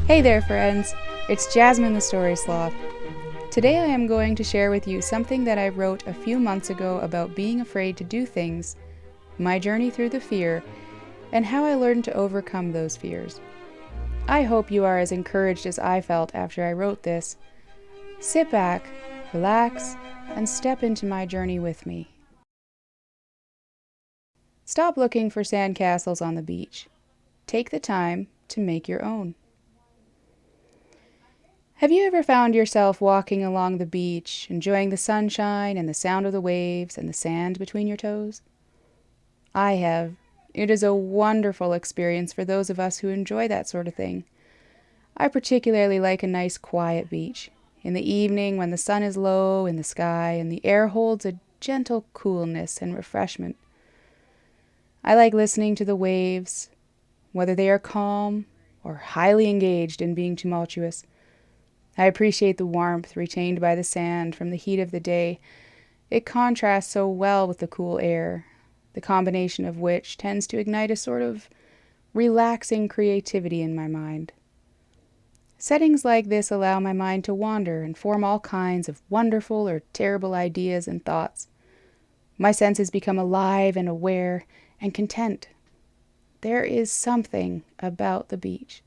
Hey there, friends! It's Jasmine the Story Sloth. Today I am going to share with you something that I wrote a few months ago about being afraid to do things, my journey through the fear, and how I learned to overcome those fears. I hope you are as encouraged as I felt after I wrote this. Sit back, relax, and step into my journey with me. Stop looking for sandcastles on the beach. Take the time to make your own. Have you ever found yourself walking along the beach, enjoying the sunshine and the sound of the waves and the sand between your toes? I have. It is a wonderful experience for those of us who enjoy that sort of thing. I particularly like a nice quiet beach. In the evening when the sun is low in the sky and the air holds a gentle coolness and refreshment. I like listening to the waves, whether they are calm or highly engaged in being tumultuous. I appreciate the warmth retained by the sand from the heat of the day. It contrasts so well with the cool air, the combination of which tends to ignite a sort of relaxing creativity in my mind. Settings like this allow my mind to wander and form all kinds of wonderful or terrible ideas and thoughts. My senses become alive and aware and content. There is something about the beach.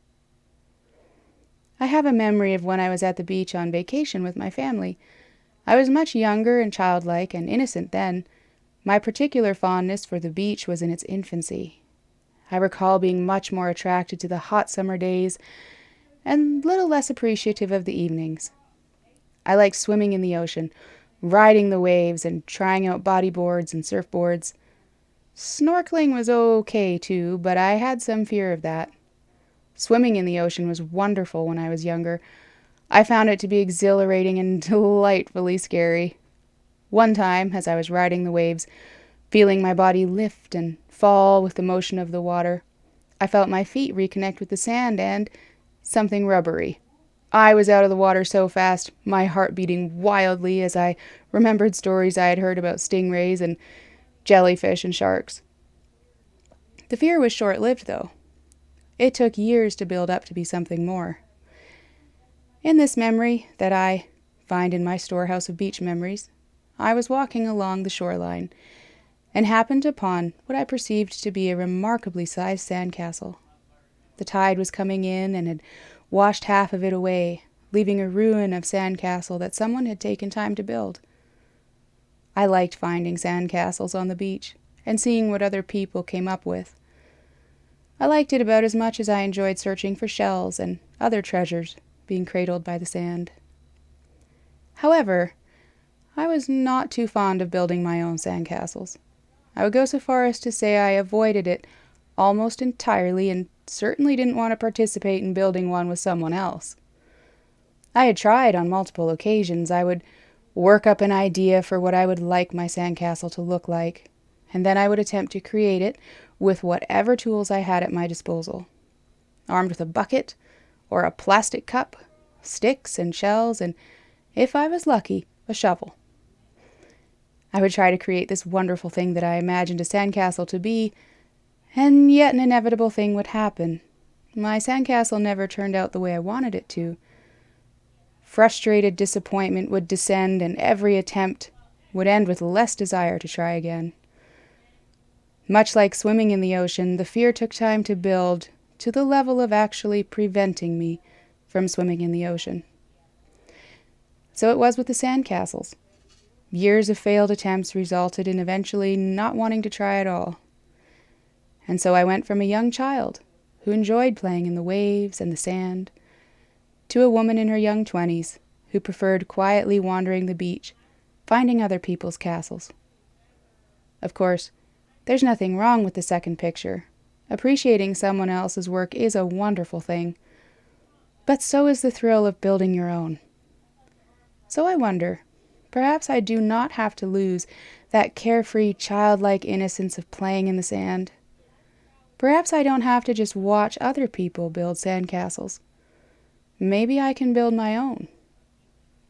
I have a memory of when I was at the beach on vacation with my family. I was much younger and childlike and innocent then. My particular fondness for the beach was in its infancy. I recall being much more attracted to the hot summer days and little less appreciative of the evenings. I liked swimming in the ocean, riding the waves, and trying out bodyboards and surfboards. Snorkeling was okay too, but I had some fear of that. Swimming in the ocean was wonderful when I was younger. I found it to be exhilarating and delightfully scary. One time, as I was riding the waves, feeling my body lift and fall with the motion of the water, I felt my feet reconnect with the sand and something rubbery. I was out of the water so fast, my heart beating wildly as I remembered stories I had heard about stingrays and jellyfish and sharks. The fear was short-lived, though. It took years to build up to be something more. In this memory that I find in my storehouse of beach memories, I was walking along the shoreline and happened upon what I perceived to be a remarkably sized sandcastle. The tide was coming in and had washed half of it away, leaving a ruin of sandcastle that someone had taken time to build. I liked finding sandcastles on the beach and seeing what other people came up with. I liked it about as much as I enjoyed searching for shells and other treasures being cradled by the sand. However, I was not too fond of building my own sandcastles. I would go so far as to say I avoided it almost entirely and certainly didn't want to participate in building one with someone else. I had tried on multiple occasions. I would work up an idea for what I would like my sandcastle to look like, and then I would attempt to create it with whatever tools I had at my disposal. Armed with a bucket or a plastic cup, sticks and shells, and, if I was lucky, a shovel. I would try to create this wonderful thing that I imagined a sandcastle to be, and yet an inevitable thing would happen. My sandcastle never turned out the way I wanted it to. Frustrated disappointment would descend, and every attempt would end with less desire to try again. Much like swimming in the ocean, the fear took time to build to the level of actually preventing me from swimming in the ocean. So it was with the sandcastles. Years of failed attempts resulted in eventually not wanting to try at all. And so I went from a young child who enjoyed playing in the waves and the sand to a woman in her young 20s who preferred quietly wandering the beach, finding other people's castles. Of course, there's nothing wrong with the second picture. Appreciating someone else's work is a wonderful thing. But so is the thrill of building your own. So I wonder, perhaps I do not have to lose that carefree, childlike innocence of playing in the sand. Perhaps I don't have to just watch other people build sandcastles. Maybe I can build my own.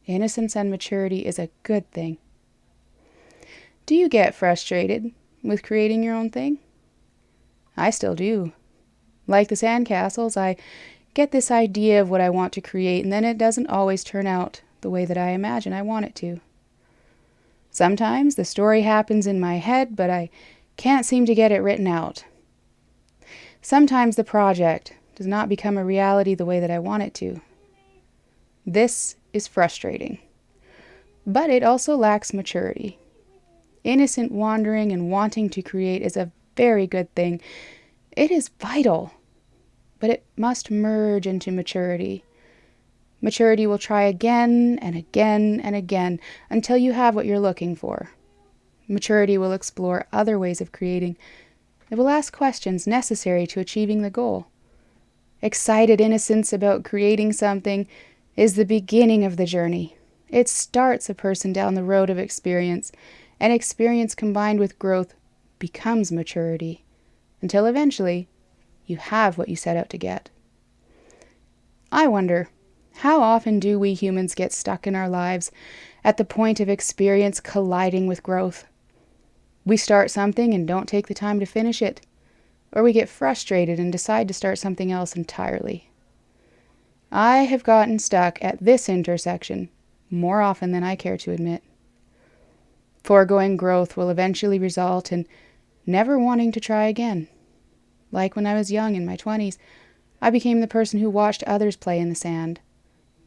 Innocence and maturity is a good thing. Do you get frustrated with creating your own thing? I still do. Like the sandcastles, I get this idea of what I want to create, and then it doesn't always turn out the way that I imagine I want it to. Sometimes the story happens in my head, but I can't seem to get it written out. Sometimes the project does not become a reality the way that I want it to. This is frustrating, but it also lacks maturity. Innocent wandering and wanting to create is a very good thing. It is vital, but it must merge into maturity. Maturity will try again and again and again until you have what you're looking for. Maturity will explore other ways of creating. It will ask questions necessary to achieving the goal. Excited innocence about creating something is the beginning of the journey. It starts a person down the road of experience, and experience combined with growth becomes maturity, until eventually you have what you set out to get. I wonder, how often do we humans get stuck in our lives at the point of experience colliding with growth? We start something and don't take the time to finish it, or we get frustrated and decide to start something else entirely. I have gotten stuck at this intersection more often than I care to admit. Foregoing growth will eventually result in never wanting to try again. Like when I was young in my 20s, I became the person who watched others play in the sand,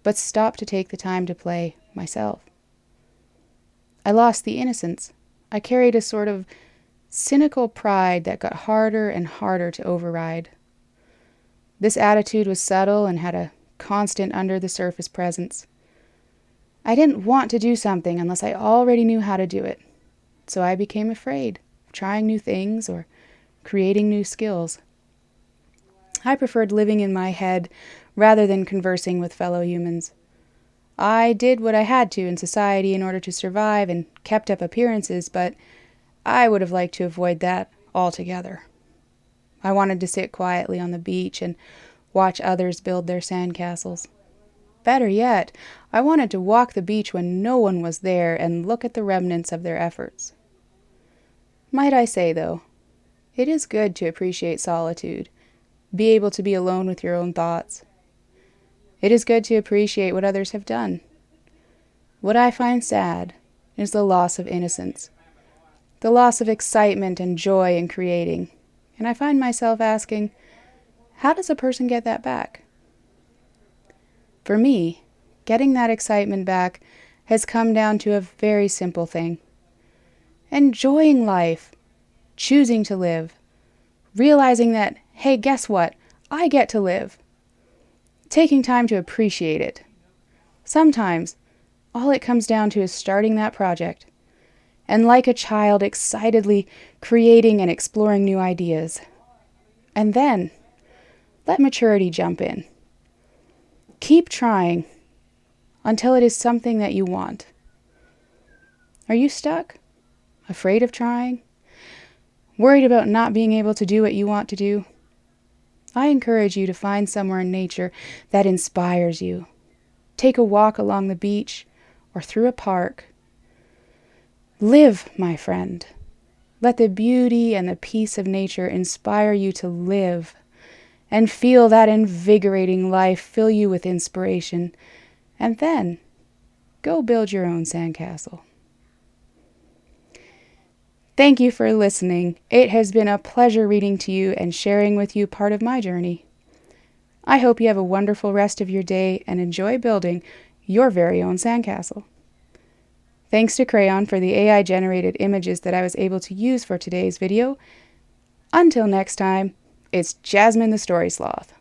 but stopped to take the time to play myself. I lost the innocence. I carried a sort of cynical pride that got harder and harder to override. This attitude was subtle and had a constant under-the-surface presence. I didn't want to do something unless I already knew how to do it, so I became afraid of trying new things or creating new skills. I preferred living in my head rather than conversing with fellow humans. I did what I had to in society in order to survive and kept up appearances, but I would have liked to avoid that altogether. I wanted to sit quietly on the beach and watch others build their sandcastles. Better yet, I wanted to walk the beach when no one was there and look at the remnants of their efforts. Might I say, though, it is good to appreciate solitude, be able to be alone with your own thoughts. It is good to appreciate what others have done. What I find sad is the loss of innocence, the loss of excitement and joy in creating, and I find myself asking, how does a person get that back? For me, getting that excitement back has come down to a very simple thing. Enjoying life, choosing to live, realizing that, hey, guess what? I get to live. Taking time to appreciate it. Sometimes, all it comes down to is starting that project, and like a child excitedly creating and exploring new ideas. And then, let maturity jump in. Keep trying until it is something that you want. Are you stuck? Afraid of trying? Worried about not being able to do what you want to do? I encourage you to find somewhere in nature that inspires you. Take a walk along the beach or through a park. Live, my friend. Let the beauty and the peace of nature inspire you to live, and feel that invigorating life fill you with inspiration, and then go build your own sandcastle. Thank you for listening. It has been a pleasure reading to you and sharing with you part of my journey. I hope you have a wonderful rest of your day and enjoy building your very own sandcastle. Thanks to Crayon for the AI-generated images that I was able to use for today's video. Until next time, it's Jasmine the Story Sloth.